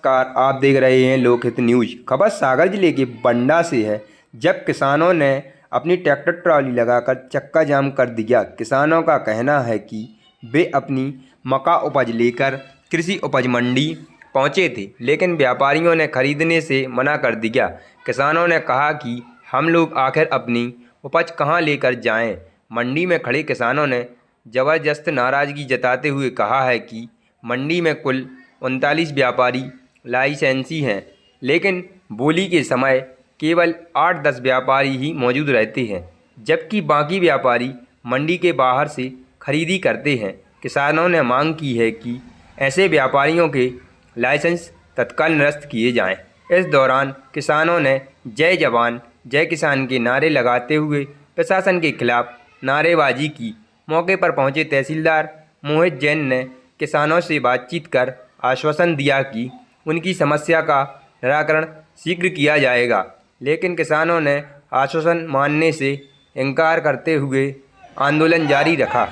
नमस्कार, आप देख रहे हैं लोकहित न्यूज। खबर सागर जिले के बंडा से है, जब किसानों ने अपनी ट्रैक्टर ट्रॉली लगाकर चक्का जाम कर दिया। किसानों का कहना है कि वे अपनी मक्का उपज लेकर कृषि उपज मंडी पहुंचे थे, लेकिन व्यापारियों ने खरीदने से मना कर दिया। किसानों ने कहा कि हम लोग आखिर अपनी उपज कहां लेकर जाएं। मंडी में खड़े किसानों ने ज़बरदस्त नाराज़गी जताते हुए कहा है कि मंडी में कुल 39 व्यापारी लाइसेंसी हैं, लेकिन बोली के समय केवल 8-10 व्यापारी ही मौजूद रहते हैं, जबकि बाकी व्यापारी मंडी के बाहर से खरीदी करते हैं। किसानों ने मांग की है कि ऐसे व्यापारियों के लाइसेंस तत्काल निरस्त किए जाएं। इस दौरान किसानों ने जय जवान जय किसान के नारे लगाते हुए प्रशासन के खिलाफ नारेबाजी की। मौके पर पहुंचे तहसीलदार मोहित जैन ने किसानों से बातचीत कर आश्वासन दिया कि उनकी समस्या का निराकरण शीघ्र किया जाएगा, लेकिन किसानों ने आश्वासन मानने से इनकार करते हुए आंदोलन जारी रखा।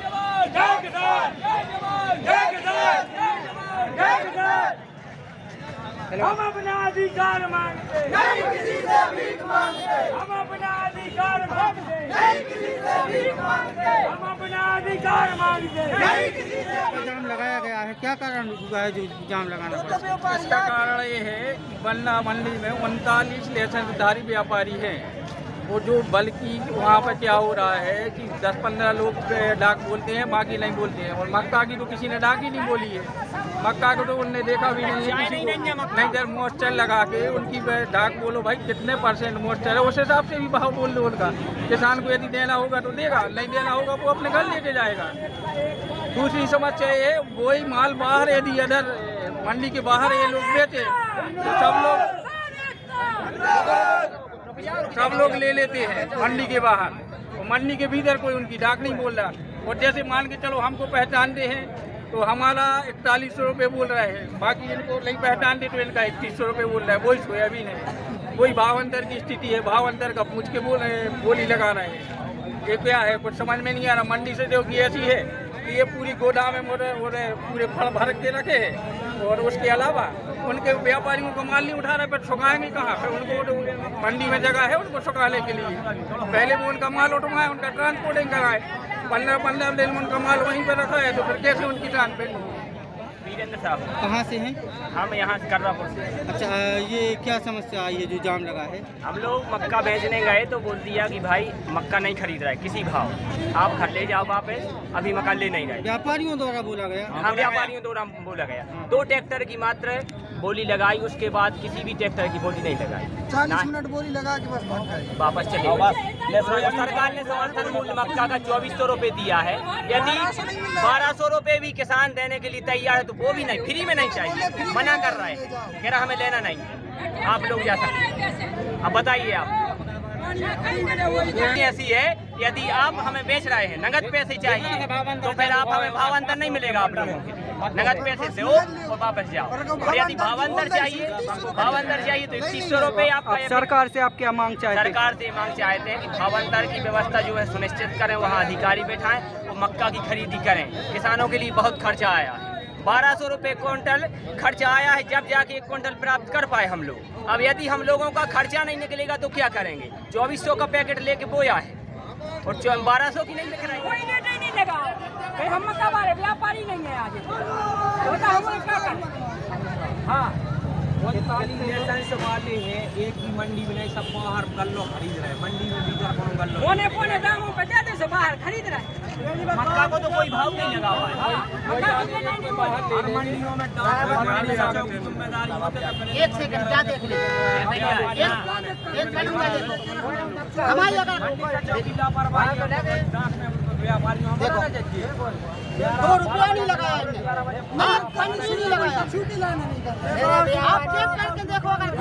हम अपना अधिकार मांगते नहीं, किसी से भीख मांगते। हम अपना अधिकार मांगते नहीं, किसी से भीख मांगते। हम अपना अधिकार मांगते नहीं, किसी से। जाम लगाया गया है, क्या कारण हुआ है जो जाम लगाना पड़ा? इसका कारण ये है कि बन्ना मंडी में 39 लाइसेंसधारी व्यापारी हैं। वो जो बल्कि वहाँ पर क्या हो रहा है कि 10-15 लोग डाक बोलते हैं, बाकी नहीं बोलते हैं। और मक्का की तो किसी ने डाक ही नहीं बोली है। मक्का को तो उनने देखा भी नहीं है किसी को। नहीं जब मॉइस्चर लगा के उनकी डाक बोलो भाई कितने % मॉइस्चर है, उस हिसाब से भी भाव बोल दो उनका। किसान को यदि देना होगा तो देगा, नहीं देना होगा वो अपने घर लेके जाएगा। दूसरी समस्या ये है, वही माल बाहर यदि अदर मंडी के बाहर ये लोग बेचे तो सब लोग ले लेते हैं मंडी के बाहर, और मंडी के भीतर कोई उनकी डाक नहीं बोल रहा। और जैसे मान के चलो हमको पहचानते हैं तो हमारा 4100 रुपये बोल रहे हैं, बाकी इनको नहीं पहचानते तो इनका 2100 रुपये बोल रहा है। वही सोयाबीन है, वही भाव अंतर की स्थिति है। भाव अंतर का पूछ के बोल रहे हैं, बोली लगा रहे हैं। ये क्या है कुछ समझ में नहीं आ रहा। मंडी से जो कि ऐसी है कि ये पूरी गोदाम में पूरे फल भर के रखे हैं, और उसके अलावा उनके व्यापारियों को माल नहीं उठा रहे, पर सुखाएंगे कहाँ? फिर उनको तो मंडी में जगह है उनको सुखाने के लिए। पहले वो उनका माल उठवाए, उनका ट्रांसपोर्टिंग कराए। 15 दिन में उनका माल वहीं पर रखा है, तो फिर कैसे उनकी ट्रांसपोर्टिंग? वीरेंद्र साहब। कहाँ से हैं? हम यहाँ से कर्रापुर से। अच्छा, ये क्या समस्या आई है जो जाम लगा है? हम लोग मक्का बेचने गए तो बोल दिया कि भाई मक्का नहीं खरीद रहा है किसी भाव, आप घर ले जाओ वापस, अभी मक्का ले नहीं रहे। व्यापारियों द्वारा बोला गया? हाँ, व्यापारियों द्वारा बोला गया। 2 ट्रैक्टर की मात्र बोली लगाई, उसके बाद किसी भी ट्रैक्टर की बोली नहीं लगाई। 40 मिनट बोली लगा के बस वापस चले गए। सरकार ने समर्थन मूल्य मक्का का 2400 रुपये दिया है। यदि 1200 रुपये भी किसान देने के लिए तैयार है तो वो भी नहीं, फ्री में नहीं चाहिए, मना कर रहा है, कह रहा हमें लेना नहीं। आप लोग जा सकते, अब बताइए आप। ऐसी है, यदि आप हमें बेच रहे हैं नगद पैसे चाहिए तो फिर आप हमें भावांतर नहीं मिलेगा। आप लोगों के नगद पैसे दो और वापस जाओ। और यदि भावांतर चाहिए तो 2100 रुपये आपका। सरकार से आप क्या मांग चाहते हैं? सरकार से मांग चाहते हैं कि भावांतर की व्यवस्था जो है सुनिश्चित करें, वहाँ अधिकारी बैठाएं और मक्का की खरीदी करें। किसानों के लिए बहुत खर्चा आया है, 1200 रुपये क्विंटल खर्चा आया है, जब जाके 1 क्विंटल प्राप्त कर पाए हम लोग। अब यदि हम लोगों का खर्चा नहीं निकलेगा तो क्या करेंगे? 2400 का पैकेट लेके बोया है और 1200 की नहीं लिख रहे हैं। नहीं लगा भाई, हम मक्का वाले व्यापारी नहीं है आज। हाँ, 39 लाइसेंस वाले हैं, एक ही मंडी में नहीं, सब बाहर गल्लो खरीद रहे हैं। मंडी में भी कौन गल्लो पौने दामों पे ज्यादा से बाहर खरीद रहे हैं। मक्का को तो कोई भाव नहीं लगा हुआ है। हर मंडियों में जिम्मेदारी होती है। एक सेकंड क्या देख ले एक हमारी देखो 2 रुपया नहीं लगाया इन्होंने, पंजी नहीं लगाया। आप चेक करके देखो अगर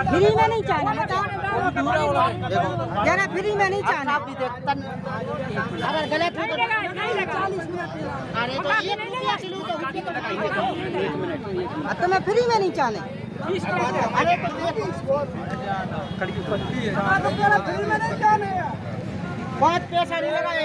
फ्री में नहीं चाहिए, जरा फ्री में नहीं चाहिए। अगर गलत हो तो 40 मिनट। अरे तो 1 रुपया किलो तो तुम्हें फ्री में नहीं चाहिए। अरे तो 5 पैसा नहीं लगाया